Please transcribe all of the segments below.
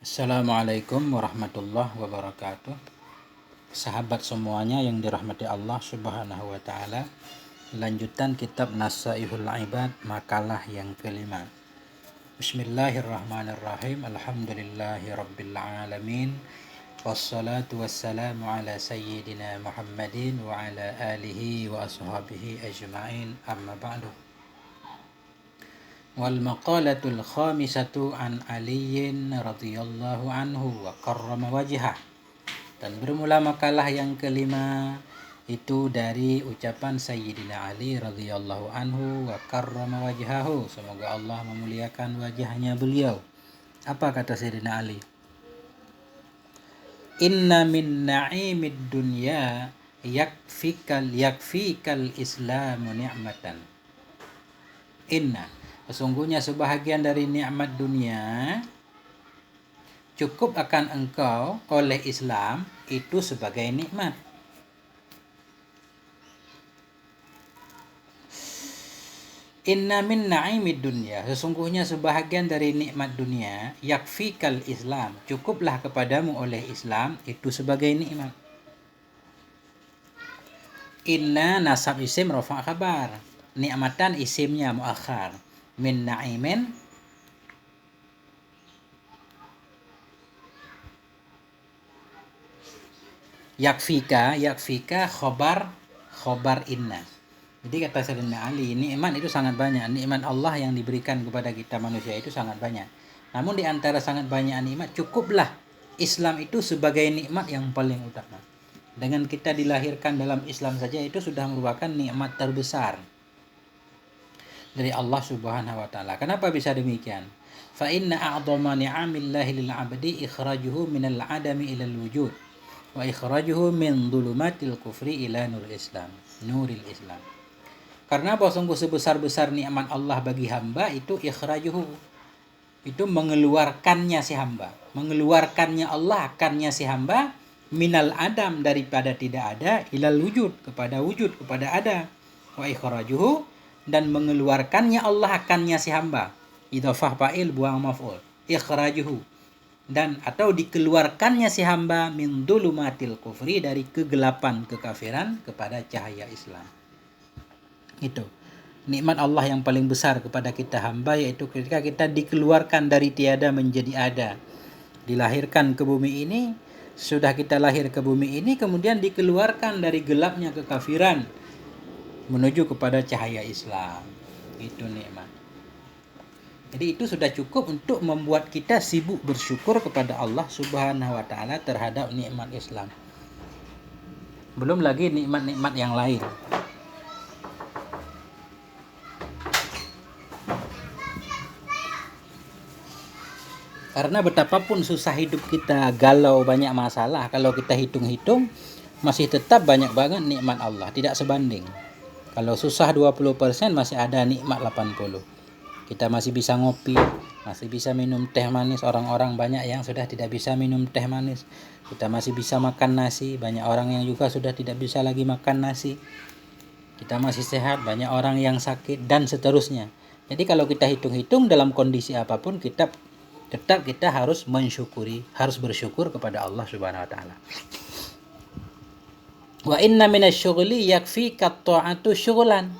Assalamualaikum warahmatullahi wabarakatuh. Sahabat semuanya yang dirahmati Allah Subhanahu wa taala. Lanjutan kitab Nasaihul Ibad, makalah yang kelima. Bismillahirrahmanirrahim. Alhamdulillahi rabbil alamin. Wassalatu wassalamu ala sayyidina Muhammadin wa ala alihi wa ashabihi ajma'in. Amma ba'du. Wal maqalatul khamisatu an Aliyin radhiyallahu anhu wa karrama wajhah. Dan bermula makalah yang kelima itu dari ucapan Sayyidina Ali radhiyallahu anhu wa karrama wajhahu. Semoga Allah memuliakan wajahnya beliau. Apa kata Sayyidina Ali? Inna min na'imid dunya yakfikal islamu ni'matan. Inna, sesungguhnya sebahagian dari nikmat dunia cukup akan engkau oleh Islam itu sebagai nikmat. Inna min na'imid dunya, sesungguhnya sebahagian dari nikmat dunia yakfikal Islam, cukuplah kepadamu oleh Islam itu sebagai nikmat. Inna nasab isim rafa' khabar, nikmatan isimnya muakhar, min na'imin yakfika khobar inna. Jadi kata Sayyidina Ali, nikmat itu sangat banyak. Nikmat Allah yang diberikan kepada kita manusia itu sangat banyak. Namun di antara sangat banyak nikmat, cukuplah Islam itu sebagai nikmat yang paling utama. Dengan kita dilahirkan dalam Islam saja itu sudah merupakan nikmat terbesar dari Allah Subhanahu wa taala. Kenapa bisa demikian? Fa inna a'dhama ni'amillahi lil 'abdi ikhrajuhu minal 'adami ilal wujud wa ikhrajuhu min dhulumatil kufri ila nuril Islam. Karena bahwa sungguh sebesar-besar nikmat Allah bagi hamba itu ikhrajuhu, itu mengeluarkannya si hamba, mengeluarkannya Allah akannya si hamba, minal adam daripada tidak ada, ilal wujud kepada wujud, kepada ada, wa ikhrajuhu dan mengeluarkannya Allah akannya si hamba, idhofah fa'il buang maf'ul, ikhrajuhu dan atau dikeluarkannya si hamba min dhulumatil kufri dari kegelapan kekafiran kepada cahaya Islam. Itu nikmat Allah yang paling besar kepada kita hamba, yaitu ketika kita dikeluarkan dari tiada menjadi ada, dilahirkan ke bumi ini. Sudah kita lahir ke bumi ini, kemudian dikeluarkan dari gelapnya kekafiran menuju kepada cahaya Islam. Itu nikmat. Jadi itu sudah cukup untuk membuat kita sibuk bersyukur kepada Allah Subhanahu wa taala terhadap nikmat Islam. Belum lagi nikmat-nikmat yang lain. Karena betapapun susah hidup kita, galau, banyak masalah, kalau kita hitung-hitung masih tetap banyak banget nikmat Allah, tidak sebanding. Kalau susah 20%, masih ada nikmat 80%. Kita masih bisa ngopi, masih bisa minum teh manis. Orang-orang banyak yang sudah tidak bisa minum teh manis. Kita masih bisa makan nasi. Banyak orang yang juga sudah tidak bisa lagi makan nasi. Kita masih sehat, banyak orang yang sakit, dan seterusnya. Jadi kalau kita hitung-hitung dalam kondisi apapun, tetap kita harus mensyukuri, harus bersyukur kepada Allah Subhanahu wa taala. Wa inna minasyughli yakfika ta'atu syughlan.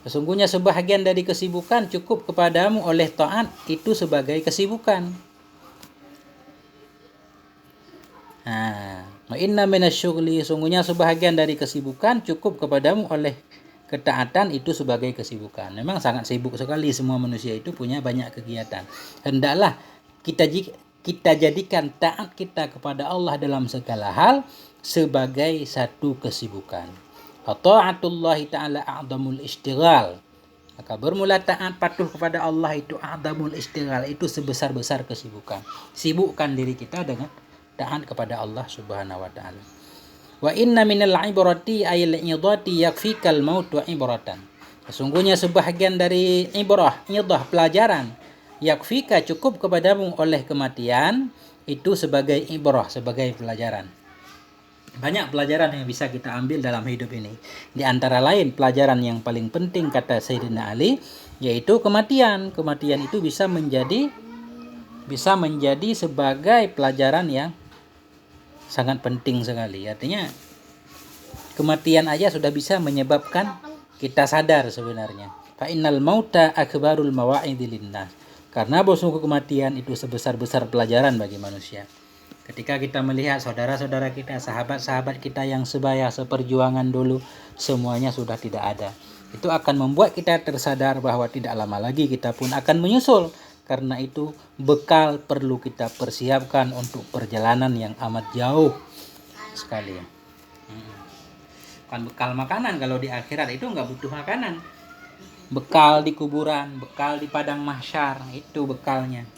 Sesungguhnya sebahagian dari kesibukan cukup kepadamu oleh taat itu sebagai kesibukan. Wa inna minasyughli, sesungguhnya sebahagian dari kesibukan cukup kepadamu oleh ketaatan itu sebagai kesibukan. Memang sangat sibuk sekali semua manusia itu, punya banyak kegiatan. Hendaklah kita jadikan taat kita kepada Allah dalam segala hal sebagai satu kesibukan. Ta'atullahi ta'ala a'dhamul istighal. Maka bermula taat patuh kepada Allah itu a'dhamul istighal, itu sebesar-besar kesibukan. Sibukkan diri kita dengan taat kepada Allah Subhanahu wa taala. Wa inna minal ibrati ayil idati yakfikal maut wa ibratan. Sesungguhnya sebahagian dari idah pelajaran, yakfika cukup kepadamu oleh kematian itu sebagai ibrah, sebagai pelajaran. Banyak pelajaran yang bisa kita ambil dalam hidup ini. Di antara lain pelajaran yang paling penting kata Sayyidina Ali, yaitu kematian. Kematian itu bisa bisa menjadi sebagai pelajaran yang sangat penting sekali. Artinya kematian aja sudah bisa menyebabkan kita sadar sebenarnya. Fa innal mauta akbarul mawa'idhi linnas. Karena sungguh kematian itu sebesar-besar pelajaran bagi manusia. Ketika kita melihat saudara-saudara kita, sahabat-sahabat kita yang sebaya seperjuangan dulu, semuanya sudah tidak ada. Itu akan membuat kita tersadar bahwa tidak lama lagi kita pun akan menyusul. Karena itu bekal perlu kita persiapkan untuk perjalanan yang amat jauh sekali. Bukan bekal makanan, kalau di akhirat itu nggak butuh makanan. Bekal di kuburan, bekal di padang mahsyar, itu bekalnya.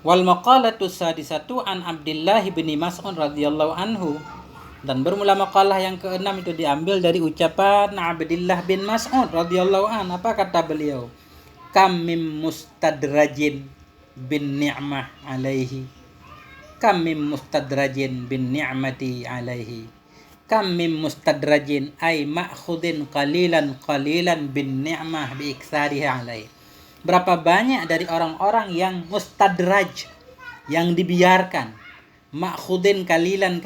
Wal maqalatu sadisatu an Abdullah bin Mas'ud radhiyallahu anhu. Dan bermula makalah yang keenam itu diambil dari ucapan Abdullah bin Mas'ud radhiyallahu anhu. Apa kata beliau? Kam mim mustadrajin bin ni'mah alaihi. Kam mim mustadrajin bin ni'mati alaihi. Kam mim mustadrajin ay ma'khudin qalilan bin ni'mah bi iktsariha alaihi. Berapa banyak dari orang-orang yang mustadraj, yang dibiarkan, ma'khudin kalilan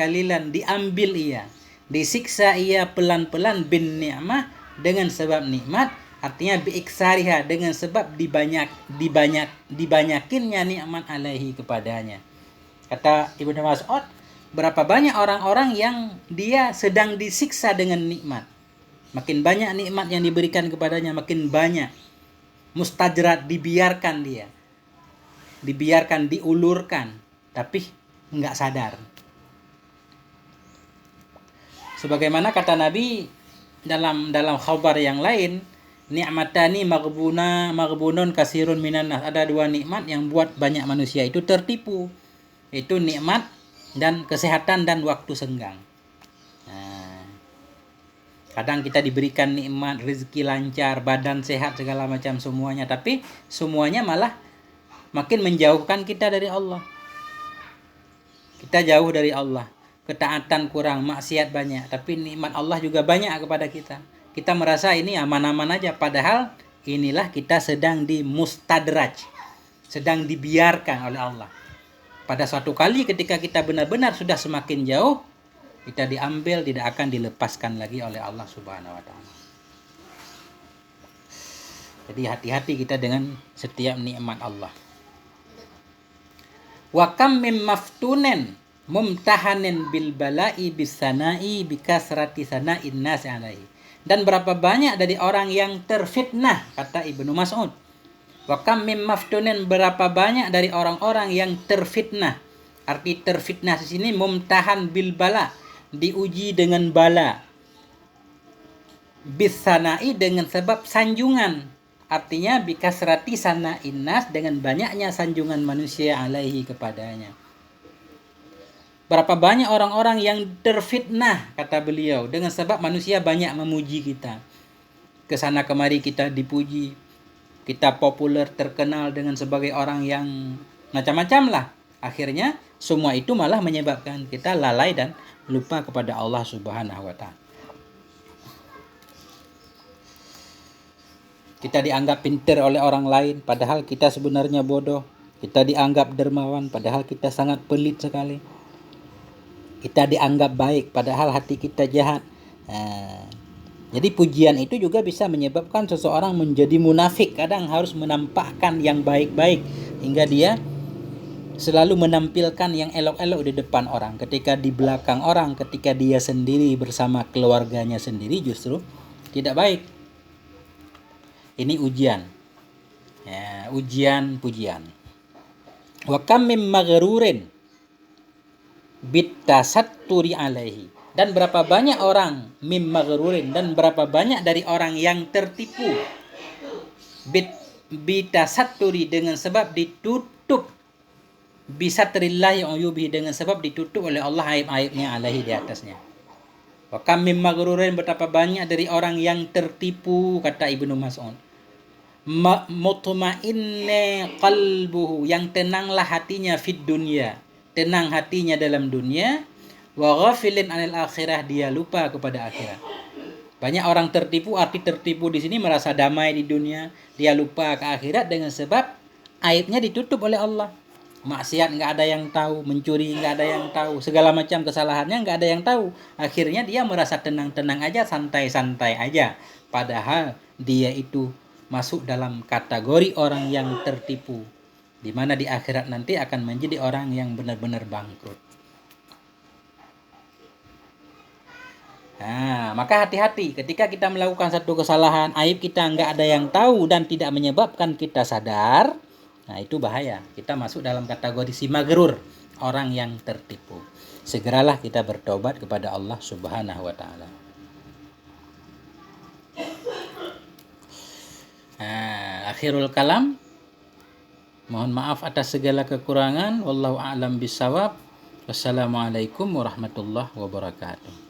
diambil ia, disiksa ia pelan-pelan bin ni'mah dengan sebab nikmat, artinya bi iktsariha dengan sebab dibanyakinnya nikmat alaihi kepadanya. Kata Ibnu Mas'ud, berapa banyak orang-orang yang dia sedang disiksa dengan nikmat. Makin banyak nikmat yang diberikan kepadanya, makin banyak mustajrat, dibiarkan dia. Dibiarkan, diulurkan, tapi enggak sadar. Sebagaimana kata Nabi dalam khabar yang lain, ni'matani maghbunun kasirun minan nas. Ada dua nikmat yang buat banyak manusia itu tertipu. Itu nikmat dan kesehatan dan waktu senggang. Nah, kadang kita diberikan nikmat, rezeki lancar, badan sehat, segala macam semuanya, tapi semuanya malah makin menjauhkan kita dari Allah. Kita jauh dari Allah, ketaatan kurang, maksiat banyak, tapi nikmat Allah juga banyak kepada kita. Kita merasa ini aman-aman aja, padahal inilah kita sedang dimustadraj, sedang dibiarkan oleh Allah. Pada suatu kali ketika kita benar-benar sudah semakin jauh, kita diambil, tidak akan dilepaskan lagi oleh Allah Subhanahu wa taala. Jadi hati-hati kita dengan setiap nikmat Allah. Wa kam mim maftunen mumtahanin bil bala'i bis sana'i bi kasrati sana'in nas alaihi. Dan berapa banyak dari orang yang terfitnah, kata Ibnu Mas'ud. Wa kam mim maftunin, berapa banyak dari orang-orang yang terfitnah. Arti terfitnah di sini mumtahan bil bala, diuji dengan bala. Bisanai, dengan sebab sanjungan. Artinya bikasrati sana'in nas, dengan banyaknya sanjungan manusia alaihi kepadanya. Berapa banyak orang-orang yang terfitnah, kata beliau, dengan sebab manusia banyak memuji kita. Kesana kemari kita dipuji, kita populer, terkenal dengan sebagai orang yang macam-macam lah. Akhirnya semua itu malah menyebabkan kita lalai dan lupa kepada Allah Subhanahu wa taala. Kita dianggap pintar oleh orang lain, padahal kita sebenarnya bodoh. Kita dianggap dermawan, padahal kita sangat pelit sekali. Kita dianggap baik, padahal hati kita jahat. Jadi pujian itu juga bisa menyebabkan seseorang menjadi munafik. Kadang harus menampakkan yang baik-baik, hingga dia selalu menampilkan yang elok-elok di depan orang. Ketika di belakang orang, ketika dia sendiri bersama keluarganya sendiri, justru tidak baik. Ini ujian. Ya, ujian pujian. Wa kam mim maghrurin bitasatturi alaihi. Dan berapa banyak orang mim maghrurin, dan berapa banyak dari orang yang tertipu bitasatturi, dengan sebab ditutup, bisatrillahi uyubi, dengan sebab ditutup oleh Allah aib-aibnya alaihi, di atasnya. Wa kam mim maghrurin, betapa banyak dari orang yang tertipu, kata Ibnu Mas'ud. Mutma'inna qalbuhu, yang tenanglah hatinya fid dunya, tenang hatinya dalam dunia, wa ghafilin anil akhirah, dia lupa kepada akhirat. Banyak orang tertipu, arti tertipu di sini merasa damai di dunia, dia lupa ke akhirat dengan sebab aibnya ditutup oleh Allah. Maksiat nggak ada yang tahu, mencuri nggak ada yang tahu, segala macam kesalahannya nggak ada yang tahu. Akhirnya dia merasa tenang-tenang aja, santai-santai aja. Padahal dia itu masuk dalam kategori orang yang tertipu, di mana di akhirat nanti akan menjadi orang yang benar-benar bangkrut. Nah, maka hati-hati ketika kita melakukan satu kesalahan, aib kita nggak ada yang tahu dan tidak menyebabkan kita sadar. Nah, itu bahaya. Kita masuk dalam kategori si magrur, orang yang tertipu. Segeralah kita bertobat kepada Allah Subhanahu wa taala. Nah, akhirul kalam. Mohon maaf atas segala kekurangan. Wallahu a'lam bishawab. Wassalamualaikum warahmatullahi wabarakatuh.